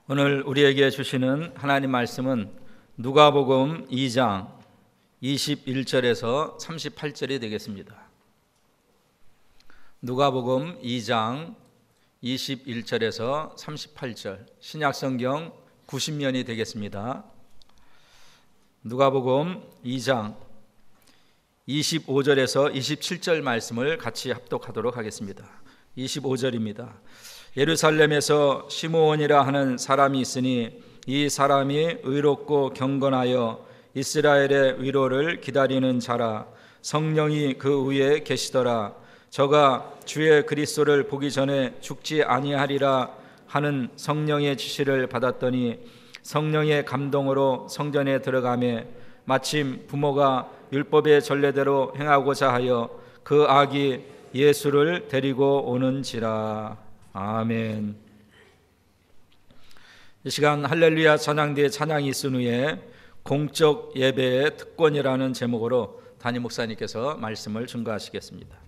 오늘 우리에게 주시는 하나님 말씀은 누가복음 2장 21절에서 38절이 되겠습니다. 누가복음 2장 21절에서 38절, 신약성경 90년이 되겠습니다. 누가복음 2장 25절에서 27절 말씀을 같이 합독하도록 하겠습니다. 25절입니다. 예루살렘에서 시므온이라 하는 사람이 있으니 이 사람이 의롭고 경건하여 이스라엘의 위로를 기다리는 자라. 성령이 그 위에 계시더라. 저가 주의 그리스도를 보기 전에 죽지 아니하리라 하는 성령의 지시를 받았더니 성령의 감동으로 성전에 들어가매 마침 부모가 율법의 전례대로 행하고자 하여 그 아기 예수를 데리고 오는지라. 아멘. 이 시간 할렐루야 찬양대의 찬양이 있은 후에 공적 예배의 특권이라는 제목으로 담임 목사님께서 말씀을 증거하시겠습니다.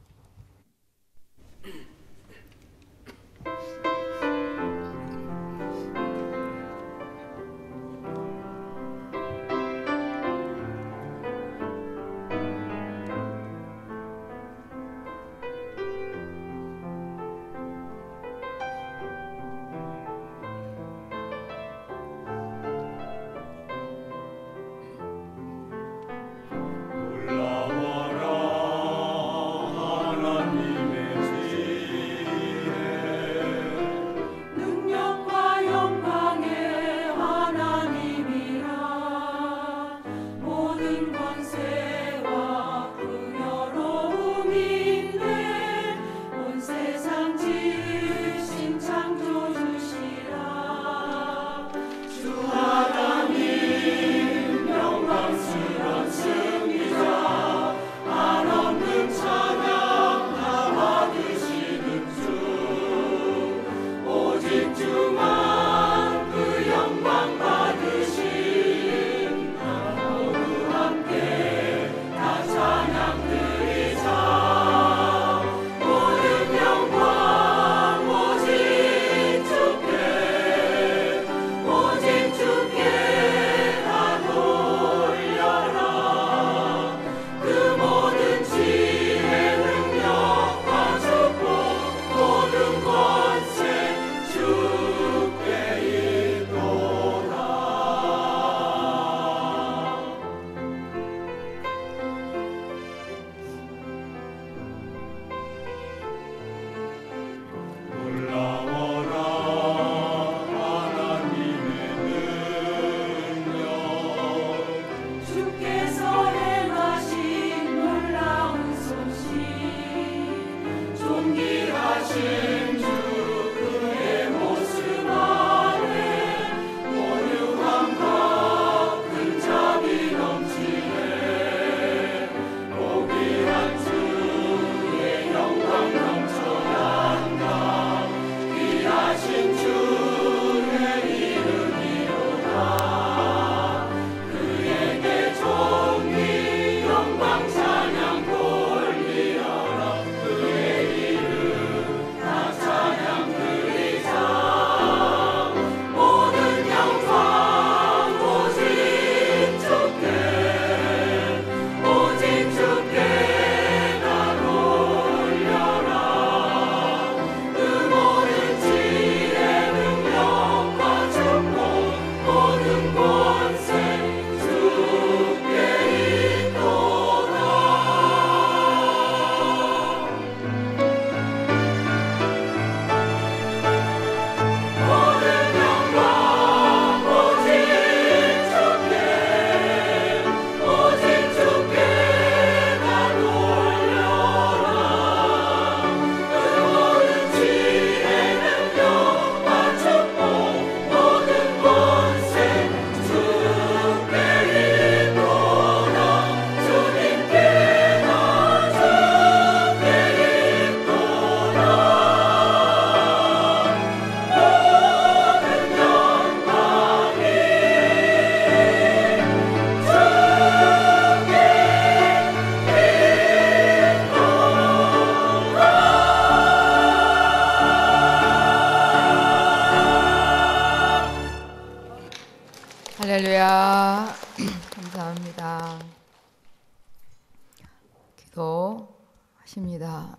하십니다.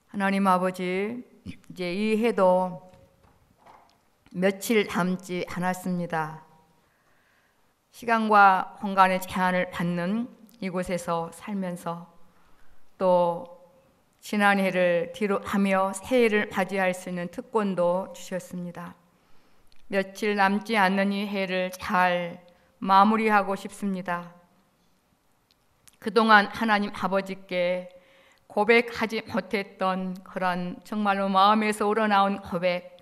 하나님 아버지, 이제 이 해도 며칠 남지 않았습니다. 시간과 공간의 제한을 받는 이곳에서 살면서 또 지난 해를 뒤로 하며 새해를 맞이할 수 있는 특권도 주셨습니다. 며칠 남지 않는 이 해를 잘 마무리하고 싶습니다. 그동안 하나님 아버지께 고백하지 못했던 그런 정말로 마음에서 우러나온 고백,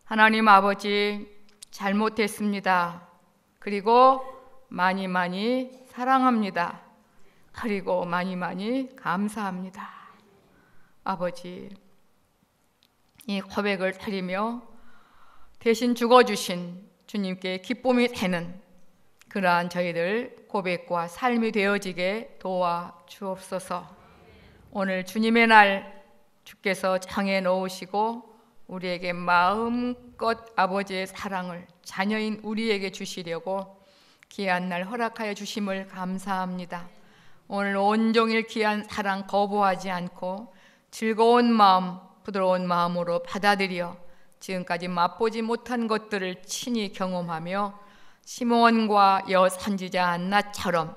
하나님 아버지 잘못했습니다. 그리고 많이 많이 사랑합니다. 그리고 많이 많이 감사합니다. 아버지, 이 고백을 드리며 대신 죽어주신 주님께 기쁨이 되는 그러한 저희들 고백과 삶이 되어지게 도와주옵소서. 오늘 주님의 날 주께서 정해 놓으시고 우리에게 마음껏 아버지의 사랑을 자녀인 우리에게 주시려고 귀한 날 허락하여 주심을 감사합니다. 오늘 온종일 귀한 사랑 거부하지 않고 즐거운 마음, 부드러운 마음으로 받아들여 지금까지 맛보지 못한 것들을 친히 경험하며 시몬과 여선지자 안나처럼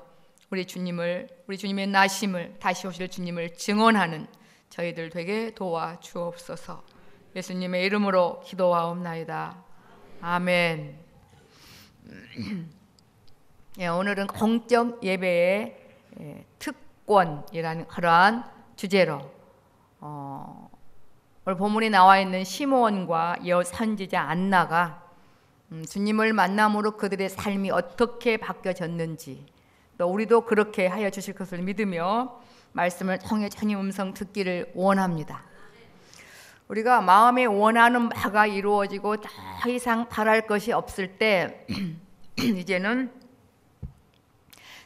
우리 주님의 나심을, 다시 오실 주님을 증언하는 저희들 되게 도와주옵소서. 예수님의 이름으로 기도하옵나이다. 아멘. 오늘은 공적 예배의 특권이라는 그러한 주제로 오늘 본문에 나와 있는 시몬과 여선지자 안나가 주님을 만남으로 그들의 삶이 어떻게 바뀌어졌는지, 또 우리도 그렇게 하여 주실 것을 믿으며 말씀을 통해 주님 음성 듣기를 원합니다. 우리가 마음에 원하는 바가 이루어지고 더 이상 바랄 것이 없을 때 이제는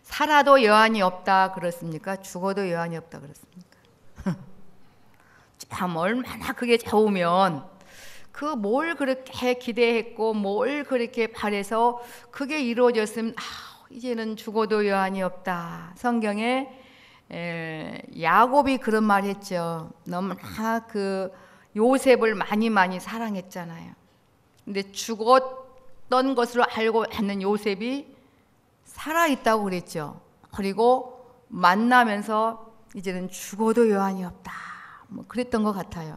살아도 여한이 없다 그렇습니까? 죽어도 여한이 없다 그렇습니까? 참 얼마나 그게 좋으면 그 뭘 그렇게 기대했고 뭘 그렇게 바래서 그게 이루어졌으면 이제는 죽어도 여한이 없다. 성경에 야곱이 그런 말 했죠. 너무나 그 요셉을 많이 사랑했잖아요. 근데 죽었던 것으로 알고 있는 요셉이 살아있다고 그랬죠. 그리고 만나면서 이제는 죽어도 여한이 없다. 뭐 그랬던 것 같아요.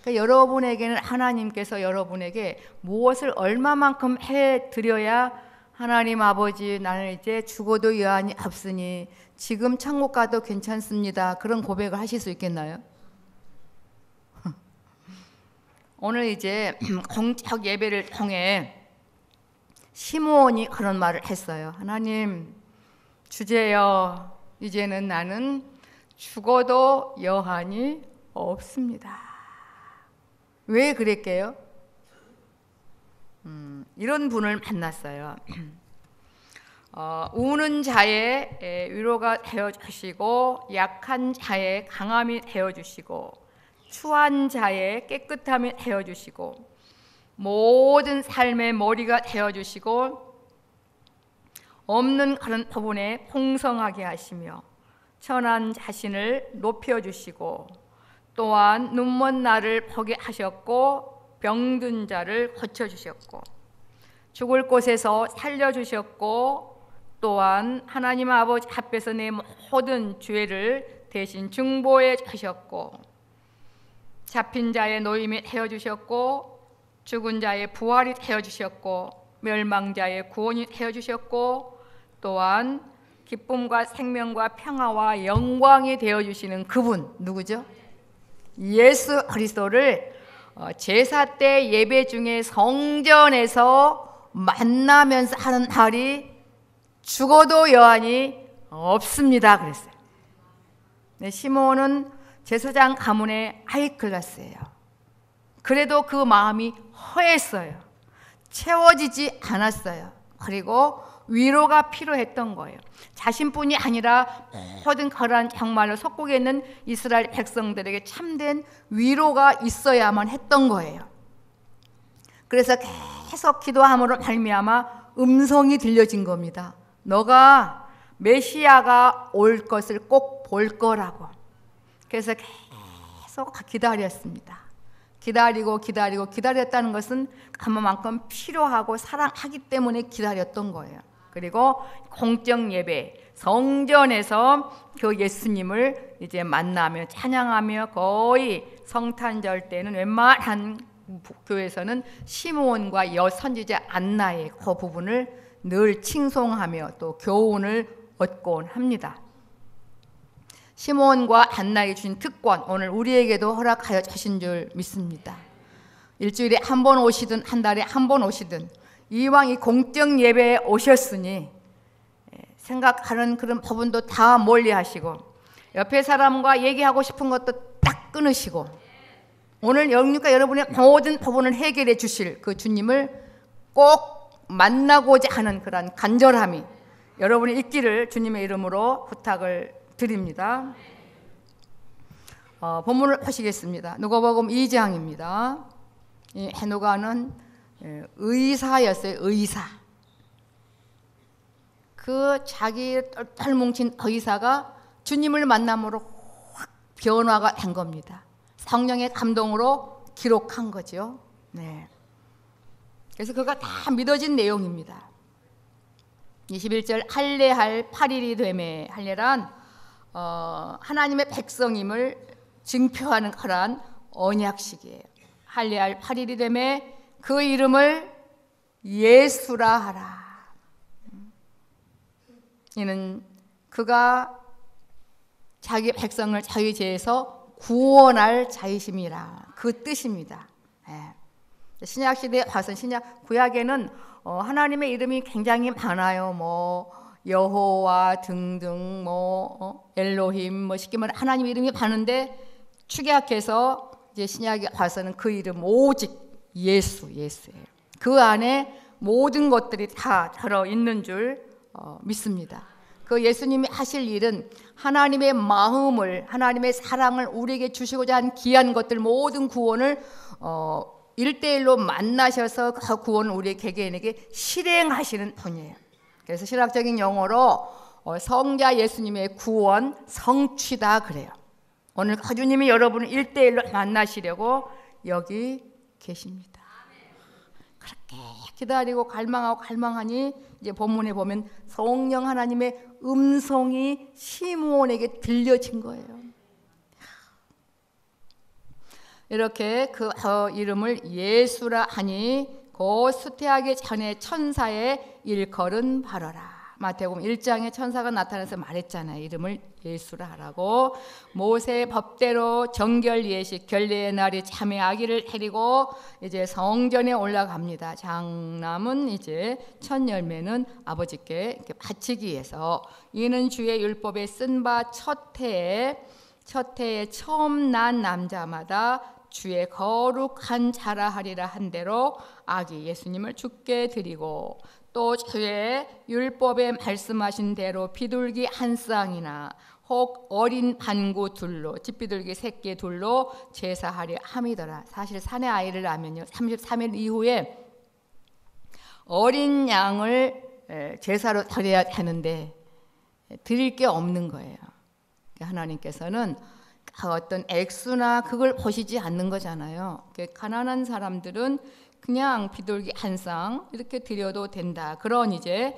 그러니까 여러분에게는 하나님께서 여러분에게 무엇을 얼마만큼 해드려야 하나님 아버지, 나는 이제 죽어도 여한이 없으니 지금 천국 가도 괜찮습니다. 그런 고백을 하실 수 있겠나요? 오늘 이제 공적 예배를 통해 시므온이 그런 말을 했어요. 하나님, 주제여, 이제는 나는 죽어도 여한이 없습니다. 왜 그랬게요? 이런 분을 만났어요. 우는 자의 위로가 되어주시고, 약한 자의 강함이 되어주시고, 추한 자의 깨끗함이 되어주시고, 모든 삶의 머리가 되어주시고, 없는 그런 부분에 풍성하게 하시며, 천한 자신을 높여주시고, 또한 눈먼 나를 보게 하셨고, 병든 자를 고쳐주셨고, 죽을 곳에서 살려주셨고, 또한 하나님 아버지 앞에서 내 모든 죄를 대신 중보해 주셨고, 잡힌 자의 노임이 되어주셨고, 죽은 자의 부활이 되어주셨고, 멸망자의 구원이 되어주셨고, 또한 기쁨과 생명과 평화와 영광이 되어주시는 그분, 누구죠? 예수 그리스도를 제사 때 예배 중에 성전에서 만나면서 하는 말이 죽어도 여한이 없습니다 그랬어요. 네, 시몬은 제사장 가문의 하이클라스예요. 그래도 그 마음이 허했어요. 채워지지 않았어요. 그리고 위로가 필요했던 거예요. 자신뿐이 아니라 모든 그러한 정말로 속국에 있는 이스라엘 백성들에게 참된 위로가 있어야만 했던 거예요. 그래서 계속 기도함으로 말미암아 음성이 들려진 겁니다. 너가 메시아가 올 것을 꼭 볼 거라고. 그래서 계속 기다렸습니다. 기다렸다는 것은 그만큼 필요하고 사랑하기 때문에 기다렸던 거예요. 그리고 공적 예배, 성전에서 그 예수님을 이제 만나며 찬양하며, 거의 성탄절 때는 웬만한 교회에서는 시므온과 여선지자 안나의 그 부분을 늘 칭송하며 또 교훈을 얻곤 합니다. 시므온과 안나에게 주신 특권, 오늘 우리에게도 허락하여 주신 줄 믿습니다. 일주일에 한 번 오시든 한 달에 한 번 오시든 이왕 이 공적 예배에 오셨으니 생각하는 그런 부분도 다 멀리하시고, 옆에 사람과 얘기하고 싶은 것도 딱 끊으시고, 오늘 영육과 여러분의 모든 부분을 해결해 주실 그 주님을 꼭 만나고자 하는 그런 간절함이 여러분이 있기를 주님의 이름으로 부탁을 드립니다. 본문을 보시겠습니다. 누가복음 2장입니다. 이 헤누가는 의사였어요. 의사. 그 자기 똘똘 뭉친 의사가 주님을 만남으로 확 변화가 된 겁니다. 성령의 감동으로 기록한 거죠. 네. 그래서 그가 다 믿어진 내용입니다. 21절 할례할 8일이 되매, 할례란 하나님의 백성임을 증표하는 그러한 언약식이에요. 할례할 8일이 되매 그 이름을 예수라 하라. 이는 그가 자기 백성을 자기 죄에서 구원할 자이심이라, 그 뜻입니다. 신약 시대에 와서 구약에는 하나님의 이름이 굉장히 많아요. 뭐 여호와 등등, 뭐 엘로힘, 뭐 쉽게 말해 하나님 이름이 많은데, 축약해서 이제 신약에 와서는 그 이름 오직 예수예요. 그 안에 모든 것들이 다 들어 있는 줄 믿습니다. 그 예수님이 하실 일은 하나님의 마음을, 하나님의 사랑을 우리에게 주시고자 한 귀한 것들, 모든 구원을 1대1로 만나셔서 그 구원을 우리 개개인에게 실행하시는 분이에요. 그래서 신학적인 용어로 성자 예수님의 구원 성취다 그래요. 오늘 그 주님이 여러분을 1대1로 만나시려고 여기 계십니다. 그렇게 기다리고 갈망하니 이제 본문에 보면 성령 하나님의 음성이 시므온에게 들려진 거예요. 이렇게 그 이름을 예수라 하니 곧 수태하기 전에 천사의 일컬은 바라라. 마태복음 1장에 천사가 나타나서 말했잖아요. 이름을 예수라 하라고. 모세 법대로 정결 예식, 결례의 날이 참의 아기를 데리고 이제 성전에 올라갑니다. 장남은 이제 첫 열매는 아버지께 이렇게 바치기 위해서, 이는 주의 율법에 쓴 바 첫 해에 처음 난 남자마다 주의 거룩한 자라 하리라 한 대로 아기 예수님을 주께 드리고, 또 주의 율법에 말씀하신 대로 비둘기 한 쌍이나 혹 어린 반구 둘로, 집비둘기 새끼 둘로 제사하려 함이더라. 사실 산의 아이를 낳으면요 33일 이후에 어린 양을 제사로 드려야 되는데 드릴 게 없는 거예요. 하나님께서는 어떤 액수나 그걸 보시지 않는 거잖아요. 가난한 사람들은 그냥 비둘기 한 쌍 이렇게 드려도 된다, 그런 이제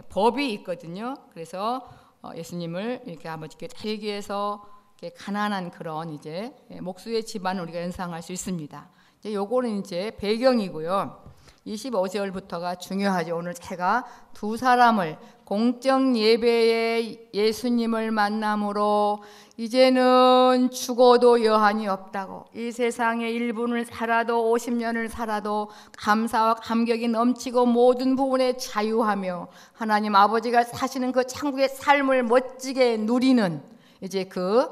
법이 있거든요. 그래서 예수님을 이렇게 아버지께 드리기 위해서 이렇게 가난한 그런 이제 목수의 집안을 우리가 연상할 수 있습니다. 이제 요거는 이제 배경이고요. 25절부터가 중요하죠. 오늘 제가 두 사람을 공적 예배에 예수님을 만남으로 이제는 죽어도 여한이 없다고, 이 세상에 1분을 살아도 50년을 살아도 감사와 감격이 넘치고 모든 부분에 자유하며 하나님 아버지가 사시는 그 천국의 삶을 멋지게 누리는 이제 그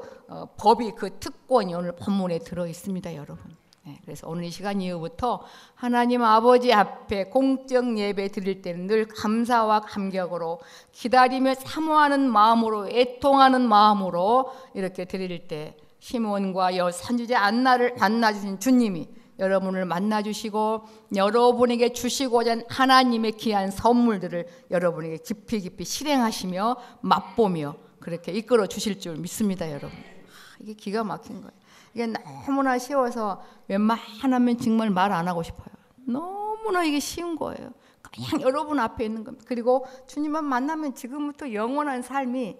법이, 그 특권이 오늘 본문에 들어 있습니다, 여러분. 그래서 오늘 이 시간 이후부터 하나님 아버지 앞에 공적 예배 드릴 때는 늘 감사와 감격으로 기다리며 사모하는 마음으로, 애통하는 마음으로 이렇게 드릴 때 시므온과 선지자 안나를 만나주신 주님이 여러분을 만나주시고 여러분에게 주시고자 하는 하나님의 귀한 선물들을 여러분에게 깊이 깊이 실행하시며 맛보며 그렇게 이끌어 주실 줄 믿습니다. 여러분, 이게 기가 막힌 거예요. 이게 너무나 쉬워서 웬만하면 정말 말 안 하고 싶어요. 너무나 이게 쉬운 거예요. 그냥 여러분 앞에 있는 겁니다. 그리고 주님만 만나면 지금부터 영원한 삶이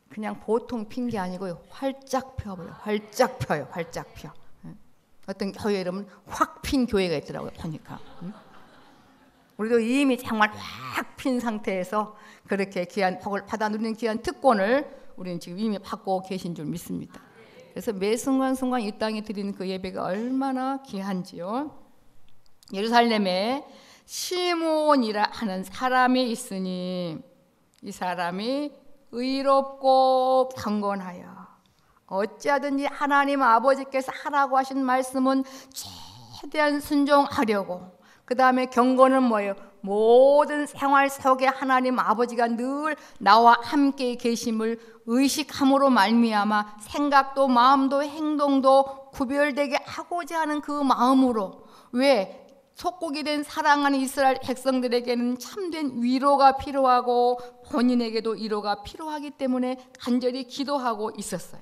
그냥 보통 핀 게 아니고요, 활짝 펴버려요. 활짝 펴요. 활짝 펴. 어떤 교회 이름은 확 핀 교회가 있더라고요. 보니까 우리도 이미 정말 확 핀 상태에서 그렇게 귀한 복을 받아 누리는 귀한 특권을 우리는 지금 이미 받고 계신 줄 믿습니다. 그래서 매 순간순간 이 땅에 드리는 그 예배가 얼마나 귀한지요. 예루살렘에 시므온이라 하는 사람이 있으니 이 사람이 의롭고 경건하여 어찌하든지 하나님 아버지께서 하라고 하신 말씀은 최대한 순종하려고, 그 다음에 경건은 뭐예요? 모든 생활 속에 하나님 아버지가 늘 나와 함께 계심을 의식함으로 말미암아 생각도 마음도 행동도 구별되게 하고자 하는 그 마음으로, 왜? 속국이 된 사랑하는 이스라엘 백성들에게는 참된 위로가 필요하고 본인에게도 위로가 필요하기 때문에 간절히 기도하고 있었어요.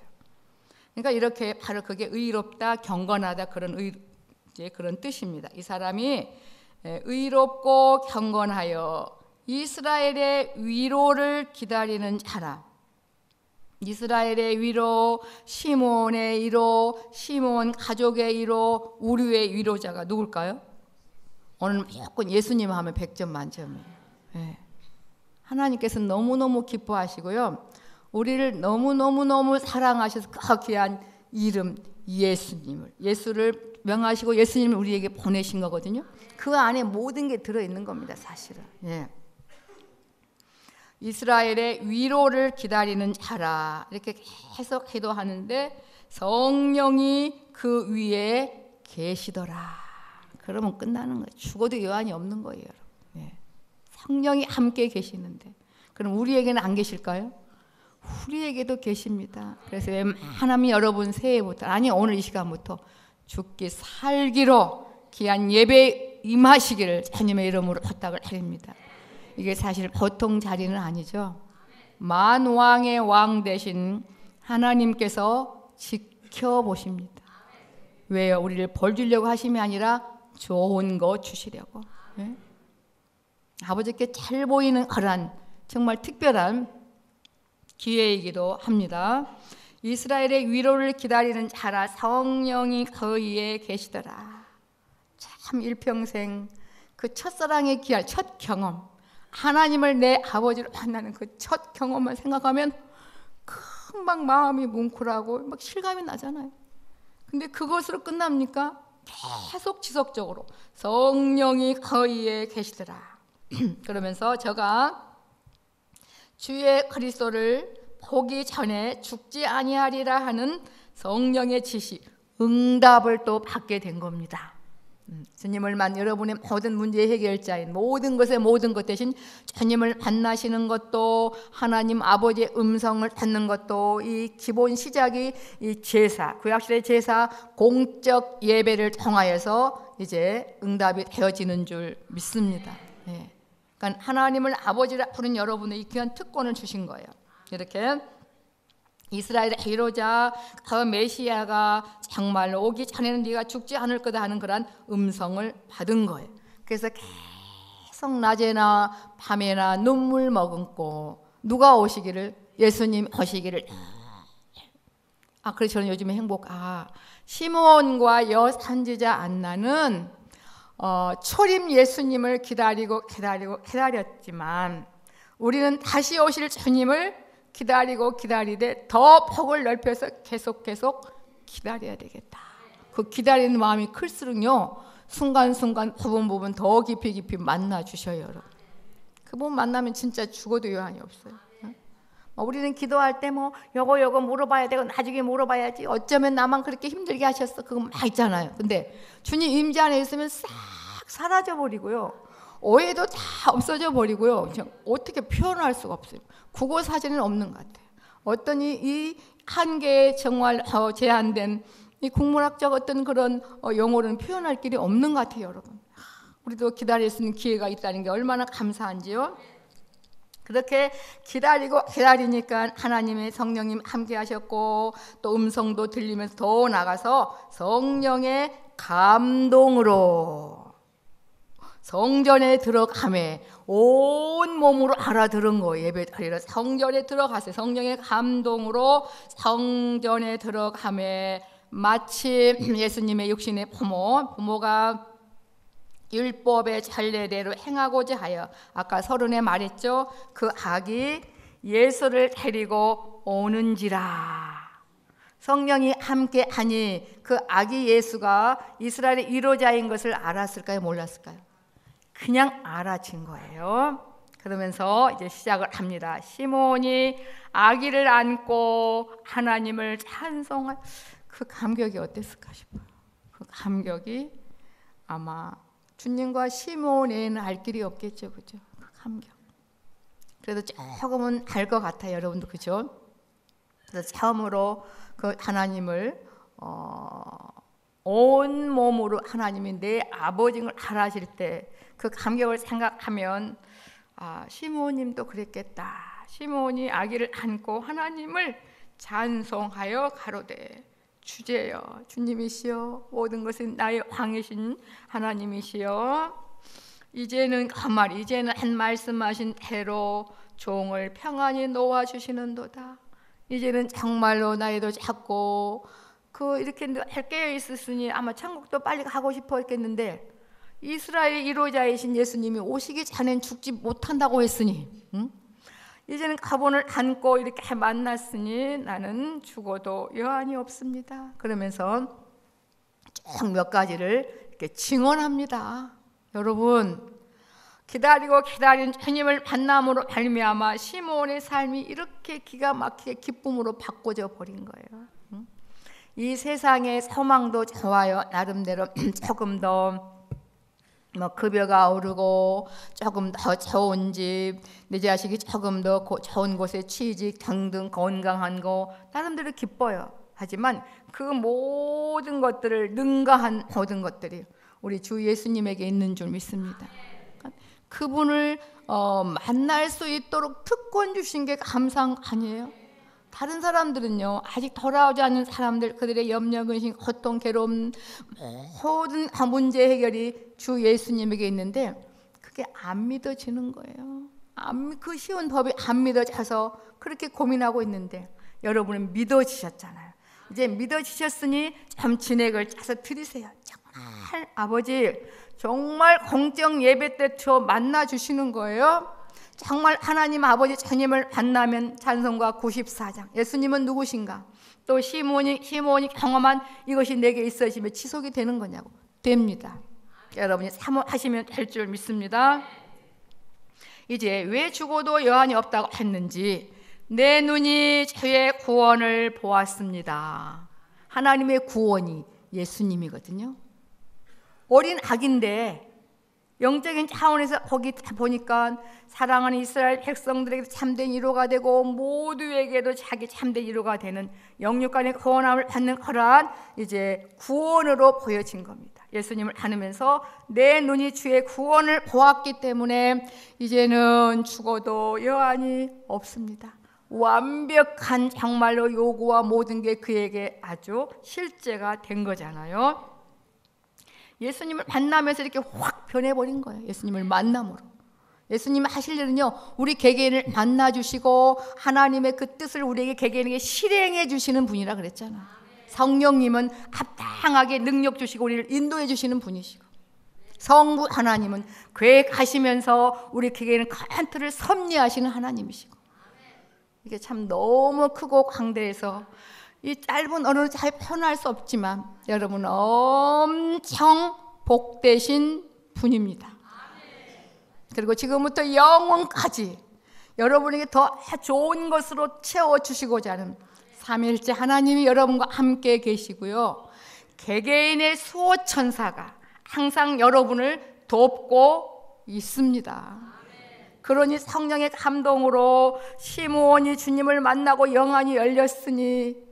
그러니까 이렇게 바로 그게 의롭다, 경건하다, 그런 뜻입니다. 이 사람이 의롭고 경건하여 이스라엘의 위로를 기다리는 자라. 이스라엘의 위로, 시므온의 위로, 시므온 가족의 위로, 우리의 위로자가 누굴까요? 오늘 무조건 예수님 하면 100점 만점이에요. 네. 하나님께서 너무너무 기뻐하시고요, 우리를 너무너무 사랑하셔서 그 귀한 이름 예수님을, 예수를 명하시고 예수님을 우리에게 보내신 거거든요. 그 안에 모든 게 들어있는 겁니다, 사실은. 예. 이스라엘의 위로를 기다리는 자라, 이렇게 계속 기도하는데 성령이 그 위에 계시더라. 그러면 끝나는 거예요. 죽어도 여한이 없는 거예요, 여러분. 예. 성령이 함께 계시는데 그럼 우리에게는 안 계실까요? 우리에게도 계십니다. 그래서 하나님 여러분 새해부터, 아니 오늘 이 시간부터 죽기 살기로 귀한 예배에 임하시기를 주님의 이름으로 부탁을 드립니다. 이게 사실 보통 자리는 아니죠. 만왕의 왕 되신 하나님께서 지켜보십니다. 왜요? 우리를 벌 주려고 하심이 아니라 좋은 거 주시려고. 네? 아버지께 잘 보이는 그런 정말 특별한 기회이기도 합니다. 이스라엘의 위로를 기다리는 자라 성령이 그 위에 계시더라. 참 일평생 그 첫사랑의 귀한 첫 경험, 하나님을 내 아버지로 만나는 그 첫 경험만 생각하면 금방 마음이 뭉클하고 막 실감이 나잖아요. 근데 그것으로 끝납니까? 계속 지속적으로 성령이 그 위에 계시더라. 그러면서 저가 주의 그리스도를 보기 전에 죽지 아니하리라 하는 성령의 지시, 응답을 또 받게 된 겁니다. 주님을 여러분의 모든 문제의 해결자인 모든 것의 모든 것 대신 주님을 만나시는 것도, 하나님 아버지의 음성을 듣는 것도, 이 기본 시작이 이 제사, 구약시대 제사 공적 예배를 통하여서 이제 응답이 되어지는 줄 믿습니다. 예. 그러니까 하나님을 아버지라 부른 여러분의 이 귀한 특권을 주신 거예요. 이렇게 이스라엘의 위로자 그 메시아가 정말로 오기 전에는 네가 죽지 않을 거다 하는 그런 음성을 받은 거예요. 그래서 계속 낮에나 밤에나 눈물 머금고 누가 오시기를, 예수님 오시기를. 그래서 저는 요즘에 시므온과 여선지자 안나는 초림 예수님을 기다렸지만 우리는 다시 오실 주님을 기다리되 더 폭을 넓혀서 계속 기다려야 되겠다. 그 기다리는 마음이 클수록요, 순간순간 부분 더 깊이 만나 주셔요, 여러분. 그분 만나면 진짜 죽어도 여한이 없어요. 우리는 기도할 때 요거 물어봐야 되고 나중에 물어봐야지, 어쩌면 나만 그렇게 힘들게 하셨어, 그거 막 있잖아요. 근데 주님 임재 안에 있으면 싹 사라져 버리고요, 오해도 다 없어져 버리고요, 어떻게 표현할 수가 없어요. 국어 사전은 없는 것 같아요. 어떤 이 한계의 정말 제한된 이 국문학적 어떤 그런 용어로는 표현할 길이 없는 것 같아요, 여러분. 우리도 기다릴 수 있는 기회가 있다는 게 얼마나 감사한지요. 그렇게 기다리고 기다리니까 하나님의 성령님 함께 하셨고, 또 음성도 들리면서 더 나가서 성령의 감동으로 성전에 들어가매 온 몸으로 알아들은 거예요. 예배드리러 성전에 들어가세요. 성령의 감동으로 성전에 들어가매 마치 예수님의 육신의 부모가 율법의 전례대로 행하고자 하여, 아까 서른에 말했죠. 그 악이 예수를 데리고 오는지라. 성령이 함께하니 그 아기 예수가 이스라엘의 이로자인 것을 알았을까요? 몰랐을까요? 그냥 알아진 거예요. 그러면서 이제 시작을 합니다. 시몬이 아기를 안고 하나님을 찬송할, 그 감격이 어땠을까 싶어요. 그 감격이 아마 주님과 시몬에는 알 길이 없겠죠, 그죠? 그 감격. 그래도 조금은 알 것 같아요, 여러분도, 그죠? 그래서 처음으로 그 하나님을 온 몸으로 하나님이 내 아버지인 걸 알아실 때 그 감격을 생각하면, 아, 시몬님도 그랬겠다. 시몬이 아기를 안고 하나님을 찬송하여 가로되 주제여 주님이시여 모든 것은 나의 왕이신 하나님이시여, 이제는 가만히 이제는 한 말씀하신 대로 종을 평안히 놓아주시는도다. 이제는 정말로 나이도 작고 이렇게 깨어 있었으니 아마 천국도 빨리 가고 싶어 했겠는데, 이스라엘 1호자이신 예수님이 오시기 전엔 죽지 못한다고 했으니, 이제는 가본을 안고 이렇게 만났으니 나는 죽어도 여한이 없습니다. 그러면서 쭉 몇 가지를 이렇게 증언합니다. 여러분, 기다리고 기다린 주님을 만남으로 말미암아 시몬의 삶이 이렇게 기가 막히게 기쁨으로 바꿔져 버린 거예요. 이 세상의 소망도 좋아요. 나름대로 조금 더 급여가 오르고 조금 더 좋은 집, 내 자식이 조금 더 좋은 곳에 취직 등등 건강한 거 나름대로 기뻐요. 하지만 그 모든 것들을 능가한 모든 것들이 우리 주 예수님에게 있는 줄 믿습니다. 그분을 만날 수 있도록 특권 주신 게 감사한 거 아니에요? 다른 사람들은요, 아직 돌아오지 않은 사람들, 그들의 염려, 근심, 고통, 괴로움, 모든 문제 해결이 주 예수님에게 있는데 그게 안 믿어지는 거예요. 그 쉬운 법이 안 믿어져서 그렇게 고민하고 있는데, 여러분은 믿어지셨잖아요. 이제 믿어지셨으니 참 진액을 짜서 드리세요. 정말 아버지, 정말 공적 예배 때 저 만나주시는 거예요. 정말 하나님 아버지 주님을 만나면 찬송가 94장 예수님은 누구신가, 또 시몬이 경험한 이것이 내게 있어지면 지속이 되는 거냐고. 됩니다. 여러분이 사모하시면 될 줄 믿습니다. 이제 왜 죽어도 여한이 없다고 했는지, 내 눈이 주의 구원을 보았습니다. 하나님의 구원이 예수님이거든요. 어린 아기인데 영적인 차원에서 거기 보니까 사랑하는 이스라엘 백성들에게 참된 위로가 되고 모두에게도 자기 참된 위로가 되는 영육간의 구원함을 받는 그러한 이제 구원으로 보여진 겁니다. 예수님을 안으면서 내 눈이 주의 구원을 보았기 때문에 이제는 죽어도 여한이 없습니다. 완벽한 정말로 요구와 모든 게 그에게 아주 실제가 된 거잖아요. 예수님을 만나면서 이렇게 확 변해버린 거예요. 예수님을 만남으로. 예수님 하실 일은요, 우리 개개인을 만나주시고 하나님의 그 뜻을 우리에게 개개인에게 실행해 주시는 분이라 그랬잖아요. 성령님은 합당하게 능력 주시고 우리를 인도해 주시는 분이시고, 성부 하나님은 계획하시면서 우리 개개인의 큰 틀을 섭리하시는 하나님이시고, 이게 참 너무 크고 광대해서 이 짧은 언어로 잘 표현할 수 없지만 여러분 엄청 복되신 분입니다. 그리고 지금부터 영원까지 여러분에게 더 좋은 것으로 채워주시고자 하는 삼위일체 하나님이 여러분과 함께 계시고요, 개개인의 수호천사가 항상 여러분을 돕고 있습니다. 그러니 성령의 감동으로 시몬이 주님을 만나고 영안이 열렸으니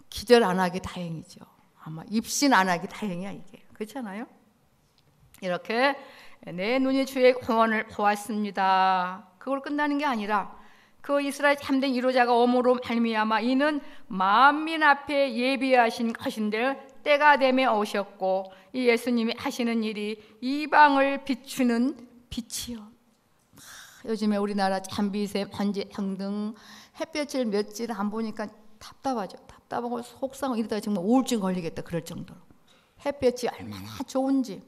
기절 안 하기 다행이죠. 아마 입신 안 하기 다행이야 이게. 그렇잖아요? 이렇게 내 눈이 주의 구원을 보았습니다. 그걸 끝나는 게 아니라 그 이스라엘 참된 이루자가 오므로 말미암아 이는 만민 앞에 예비하신 것인데 때가 되매 오셨고 이 예수님이 하시는 일이 이방을 비추는 빛이요. 요즘에 우리나라 잠비세, 번제, 등등 햇볕을 며칠 안 보니까 답답하죠. 답답하고 속상하고 이러다가 정말 우울증 걸리겠다 그럴 정도로 햇볕이 얼마나 좋은지.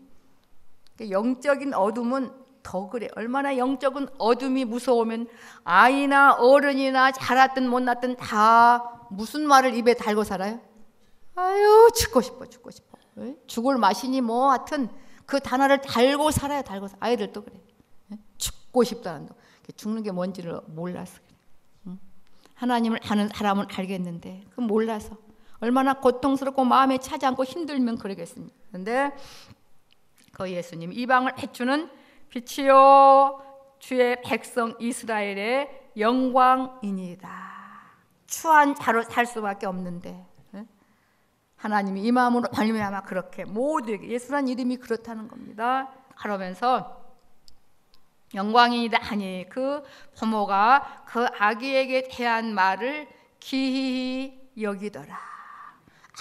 영적인 어둠은 더 그래. 얼마나 영적인 어둠이 무서우면 아이나 어른이나 자랐든 못났든 다 무슨 말을 입에 달고 살아요? 아유 죽고 싶어 죽고 싶어. 죽을 맛이니 뭐 하여튼 그 단어를 달고 살아요. 달고 살아. 아이들도 그래. 죽고 싶다는 거. 죽는 게 뭔지를 몰라서 그래. 하나님을 아는 사람은 알겠는데 그 몰라서 얼마나 고통스럽고 마음에 차지 않고 힘들면 그러겠습니까? 그런데 그 예수님 이방을 해주는 빛이요 주의 백성 이스라엘의 영광이니이다. 추한 자로 살 수밖에 없는데 하나님이 이 마음으로 말미암아 그렇게 모두에게 예수란 이름이 그렇다는 겁니다. 그러면서 영광이다 하니 그 부모가 그 아기에게 대한 말을 기히 여기더라.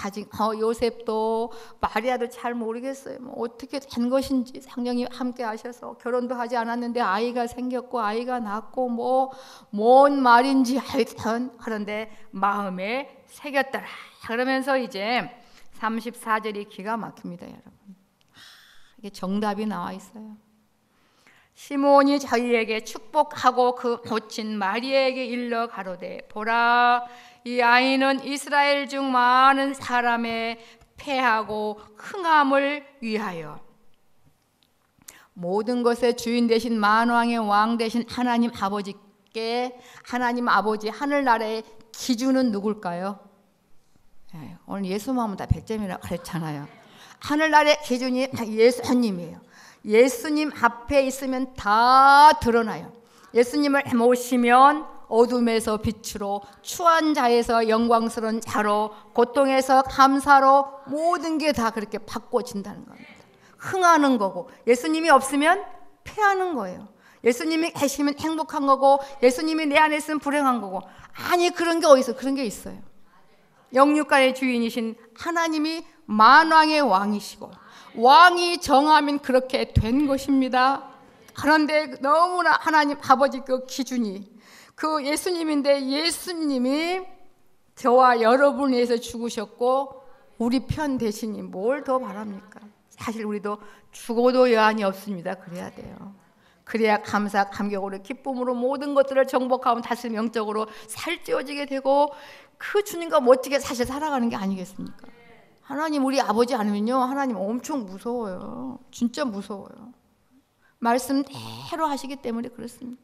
아직 요셉도 마리아도 잘 모르겠어요. 뭐 어떻게 된 것인지 성령이 함께 하셔서 결혼도 하지 않았는데 아이가 생겼고 아이가 낳고 뭐 뭔 말인지 하여튼 그런데 마음에 새겼더라. 그러면서 이제 34절이 기가 막힙니다, 여러분. 이게 정답이 나와 있어요. 시몬이 저희에게 축복하고 그 모친 마리아에게 일러 가로되 보라 이 아이는 이스라엘 중 많은 사람의 패하고 흥함을 위하여 모든 것의 주인 되신 만왕의 왕 되신 하나님 아버지께 하나님 아버지 하늘나라의 기준은 누굴까요? 오늘 예수만 하면 다 100점이라고 그랬잖아요. 하늘나라의 기준이 예수님이에요. 예수님 앞에 있으면 다 드러나요. 예수님을 모시면 어둠에서 빛으로 추한 자에서 영광스러운 자로 고통에서 감사로 모든 게 다 그렇게 바꿔진다는 겁니다. 흥하는 거고 예수님이 없으면 패하는 거예요. 예수님이 계시면 행복한 거고 예수님이 내 안에 있으면 불행한 거고 아니 그런 게 어디 있어요? 그런 게 있어요. 영육간의 주인이신 하나님이 만왕의 왕이시고 왕이 정하면 그렇게 된 것입니다. 그런데 너무나 하나님 아버지 그 기준이 그 예수님인데 예수님이 저와 여러분을 위해서 죽으셨고 우리 편 대신이 뭘 더 바랍니까? 사실 우리도 죽어도 여한이 없습니다. 그래야 돼요. 그래야 감사, 감격으로 기쁨으로 모든 것들을 정복하면 다시 영적으로 살찌워지게 되고 그 주님과 멋지게 사실 살아가는 게 아니겠습니까? 하나님 우리 아버지 아니면요 하나님 엄청 무서워요. 진짜 무서워요. 말씀대로 하시기 때문에 그렇습니다.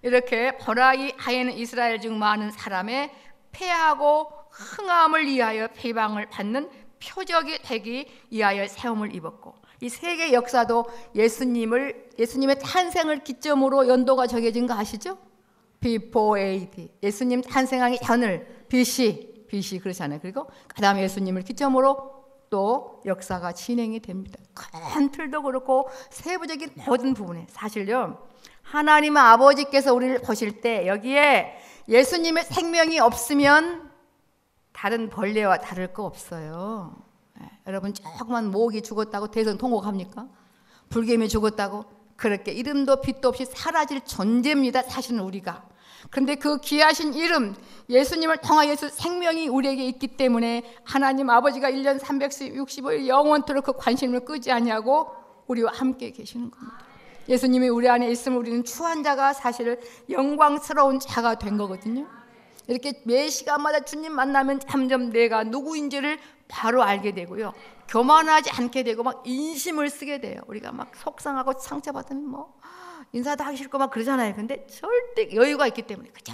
이렇게 보라이 하에는 이스라엘 중 많은 사람의 패하고 흥함을 위하여 비방을 받는 표적이 되기 위하여 세움을 입었고 이 세계 역사도 예수님의 탄생을 기점으로 연도가 정해진 거 아시죠? Before AD 예수님 탄생하기 전을 BC 그렇잖아요. 그리고 그 다음에 예수님을 기점으로 또 역사가 진행이 됩니다. 큰 틀도 그렇고 세부적인 모든 부분에 사실요 하나님 아버지께서 우리를 보실 때 여기에 예수님의 생명이 없으면 다른 벌레와 다를 거 없어요. 여러분 조그만 모기 죽었다고 대선 통곡합니까? 불개미 죽었다고 그렇게 이름도 빛도 없이 사라질 존재입니다. 사실은 우리가. 그런데 그 귀하신 이름 예수님을 통하여서 생명이 우리에게 있기 때문에 하나님 아버지가 1년 365일 영원토록 그 관심을 끄지 아니하고 우리와 함께 계시는 겁니다. 예수님이 우리 안에 있으면 우리는 추한 자가 사실 영광스러운 자가 된 거거든요. 이렇게 매 시간마다 주님 만나면 점점 내가 누구인지를 바로 알게 되고요. 교만하지 않게 되고 막 인심을 쓰게 돼요. 우리가 막 속상하고 상처받으면 뭐 인사도 하기 싫고 막 그러잖아요. 근데 절대 여유가 있기 때문에 그저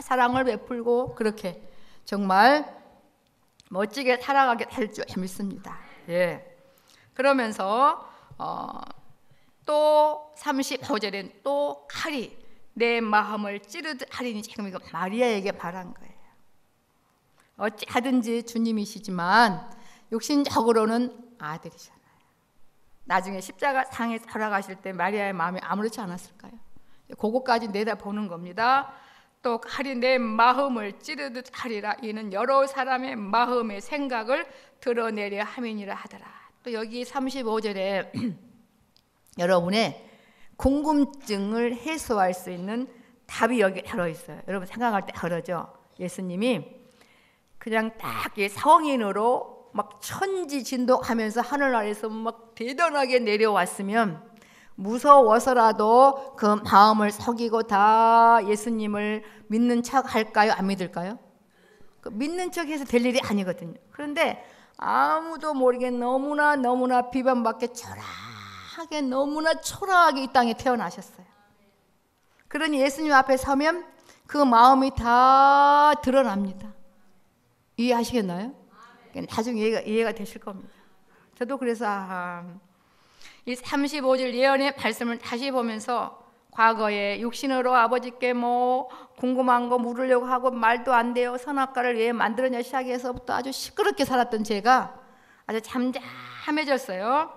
사랑을 베풀고 그렇게 정말 멋지게 살아가게 될 줄 믿습니다. 예. 그러면서 또 35절엔 또 칼이 내 마음을 찌르듯 하리니 지금 이거 마리아에게 바란 거예요. 어찌 하든지 주님이시지만 육신적으로는 아들이잖아요. 나중에 십자가 상에 살아가실 때 마리아의 마음이 아무렇지 않았을까요? 그거까지 내다보는 겁니다. 또 칼이 내 마음을 찌르듯 하리라. 이는 여러 사람의 마음의 생각을 드러내려 함이니라 하더라. 또 여기 35절에 여러분의 궁금증을 해소할 수 있는 답이 여기 들어있어요. 여러분 생각할 때 그러죠. 예수님이 그냥 딱 성인으로 막 천지진독하면서 하늘나라에서 막 대단하게 내려왔으면 무서워서라도 그 마음을 속이고 다 예수님을 믿는 척 할까요? 안 믿을까요? 믿는 척 해서 될 일이 아니거든요. 그런데 아무도 모르게 너무나 비방받게 초라하게 너무나 초라하게 이 땅에 태어나셨어요. 그러니 예수님 앞에 서면 그 마음이 다 드러납니다. 이해하시겠나요? 나중에 이해가 되실 겁니다. 저도 그래서 이 35절 예언의 말씀을 다시 보면서 과거에 육신으로 아버지께 뭐 궁금한 거 물으려고 하고 말도 안 돼요. 선악과를 왜 만들었냐 시작해서부터 아주 시끄럽게 살았던 제가 아주 잠잠해졌어요.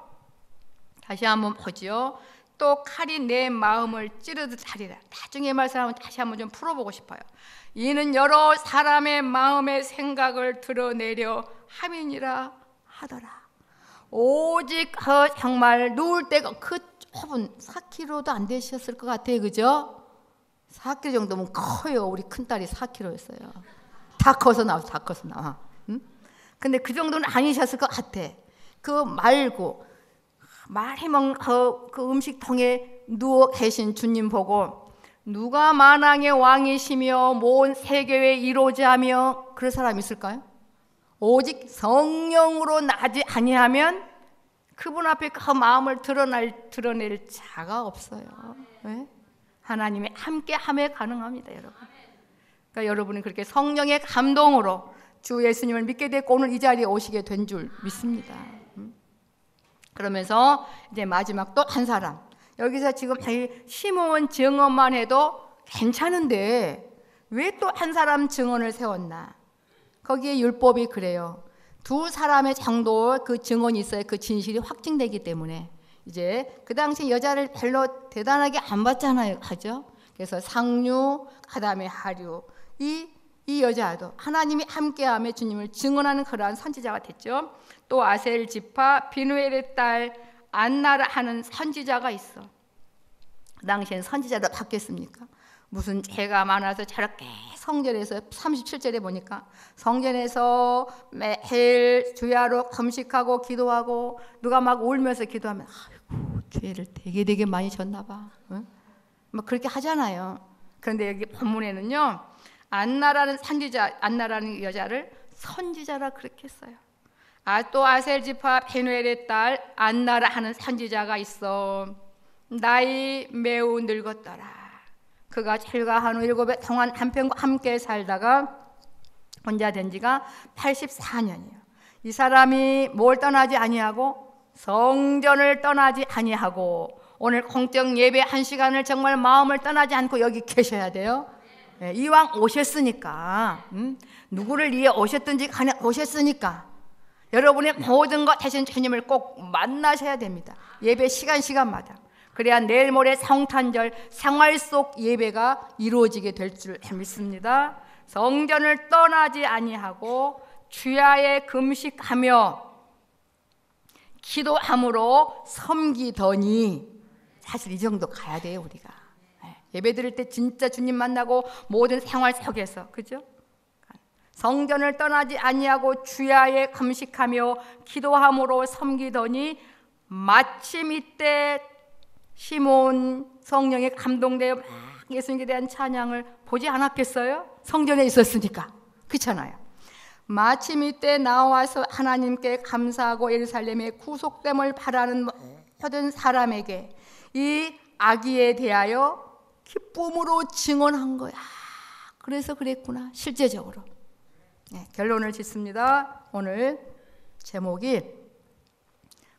다시 한번 보죠. 또 칼이 내 마음을 찌르듯 하리라. 나중에 말씀하면 다시 한번 좀 풀어보고 싶어요. 이는 여러 사람의 마음의 생각을 드러내려 함이니라 하더라. 오직 정말 누울 때가 그 좁은 4kg도 안 되셨을 것 같아요. 그죠? 4kg 정도면 커요. 우리 큰딸이 4kg였어요. 다 커서 나와. 응? 근데 그 정도는 아니셨을 것 같아. 그 말고 말이 그 음식통에 누워 계신 주님 보고 누가 만왕의 왕이시며 모든 세계의 이로자며 그럴 사람 있을까요? 오직 성령으로 나지 아니하면 그분 앞에 그 마음을 드러낼 자가 없어요. 네? 하나님의 함께함에 가능합니다, 여러분. 그러니까 여러분은 그렇게 성령의 감동으로 주 예수님을 믿게 됐고 오늘 이 자리에 오시게 된 줄 믿습니다. 그러면서 이제 마지막 또 한 사람. 여기서 지금 시몬 증언만 해도 괜찮은데 왜 또 한 사람 증언을 세웠나? 거기에 율법이 그래요. 두 사람의 정도 그 증언이 있어야 그 진실이 확증되기 때문에 이제 그 당시 여자를 별로 대단하게 안 봤잖아요. 하죠? 그래서 상류, 그다음에 하류. 이 여자도 하나님이 함께함에 주님을 증언하는 그러한 선지자가 됐죠. 또 아셀 지파 비누엘의 딸 안나라 하는 선지자가 있어. 그 당시엔 선지자도 받겠습니까? 무슨 죄가 많아서 저렇게 성전에서 37절에 보니까 성전에서 매일 주야로 금식하고 기도하고 누가 막 울면서 기도하면 아이고 죄를 되게 많이 졌나 봐. 응? 막 그렇게 하잖아요. 그런데 여기 본문에는요. 안나라는 여자를 선지자라 그렇게 했어요. 또 아셀 지파 베누엘의 딸 안나라 하는 선지자가 있어. 나이 매우 늙었더라. 그가 철가한 후 7해 동안 남편과 함께 살다가 혼자 된 지가 84년이에요. 이 사람이 뭘 떠나지 아니하고 성전을 떠나지 아니하고 오늘 공적 예배 1시간을 정말 마음을 떠나지 않고 여기 계셔야 돼요. 이왕 오셨으니까 누구를 위해 오셨든지 간에 오셨으니까 여러분의 모든 것 대신 주님을 꼭 만나셔야 됩니다. 예배 시간마다. 그래야 내일 모레 성탄절 생활 속 예배가 이루어지게 될 줄 믿습니다. 성전을 떠나지 아니하고 주야에 금식하며 기도함으로 섬기더니 사실 이 정도 가야 돼요. 우리가 예배 드릴 때 진짜 주님 만나고 모든 생활 속에서 그죠? 성전을 떠나지 아니하고 주야에 금식하며 기도함으로 섬기더니 마침 이때 시몬 성령에 감동되어 막 예수님에 대한 찬양을 보지 않았겠어요? 성전에 있었으니까. 그렇잖아요. 마침 이때 나와서 하나님께 감사하고 예루살렘의 구속됨을 바라는 모든 사람에게 이 아기에 대하여 기쁨으로 증언한 거야. 그래서 그랬구나. 실제적으로. 결론을 짓습니다. 오늘 제목이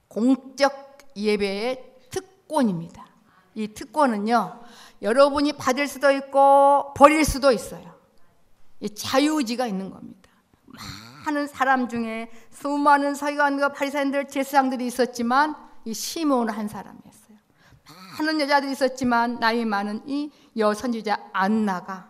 공적 예배의 특권입니다. 이 특권은요, 여러분이 받을 수도 있고 버릴 수도 있어요. 이 자유의지가 있는 겁니다. 많은 사람 중에 수많은 서기관과 바리새인들 제사장들이 있었지만 이 시몬은 한 사람이었어요. 많은 여자들이 있었지만 나이 많은 이 여선지자 안나가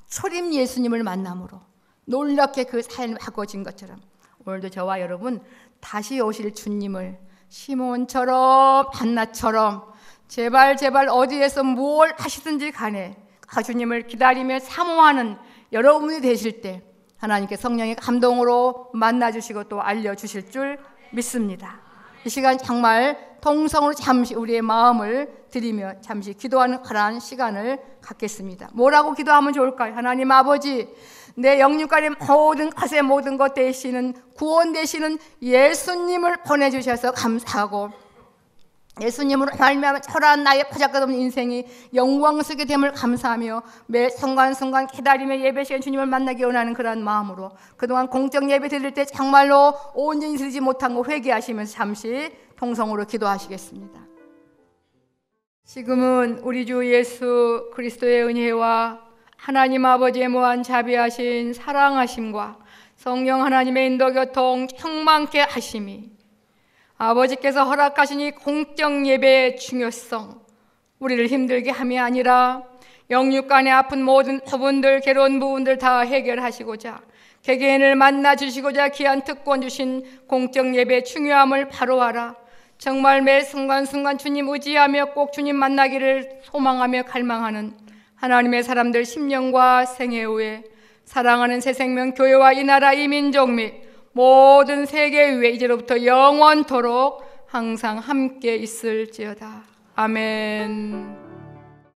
초림 예수님을 만남으로 놀랍게 그 삶이 바꿔진 것처럼 오늘도 저와 여러분 다시 오실 주님을 시몬처럼 안나처럼 제발 어디에서 뭘 하시든지 간에 그 주님을 기다리며 사모하는 여러분이 되실 때 하나님께 성령의 감동으로 만나주시고 또 알려주실 줄 믿습니다. 이 시간 정말 통성으로 잠시 우리의 마음을 드리며 잠시 기도하는 그러한 시간을 갖겠습니다. 뭐라고 기도하면 좋을까요? 하나님 아버지, 내 영육간의 모든 것의 모든 것 되시는 구원 되시는 예수님을 보내주셔서 감사하고 예수님으로 말미암아 초라한 나의 포착끝없는 인생이 영광스럽게 됨을 감사하며 매 순간순간 기다리며 예배 시간 주님을 만나기 원하는 그러한 마음으로 그동안 공적 예배 드릴 때 정말로 온전히 드리지 못한 거 회개하시면서 잠시 통성으로 기도하시겠습니다. 지금은 우리 주 예수 그리스도의 은혜와 하나님 아버지의 무한 자비하신 사랑하심과 성령 하나님의 인도 교통 충만케 하심이 아버지께서 허락하신 이 공적 예배의 중요성, 우리를 힘들게 함이 아니라 영육간의 아픈 모든 부분들, 괴로운 부분들 다 해결하시고자 개개인을 만나 주시고자 귀한 특권 주신 공적 예배의 중요함을 바로 알아 정말 매 순간순간 주님 의지하며 꼭 주님 만나기를 소망하며 갈망하는 하나님의 사람들 10년과 생애 후에 사랑하는 새생명 교회와 이 나라 이 민족 및 모든 세계 위에 이제로부터 영원토록 항상 함께 있을지어다. 아멘.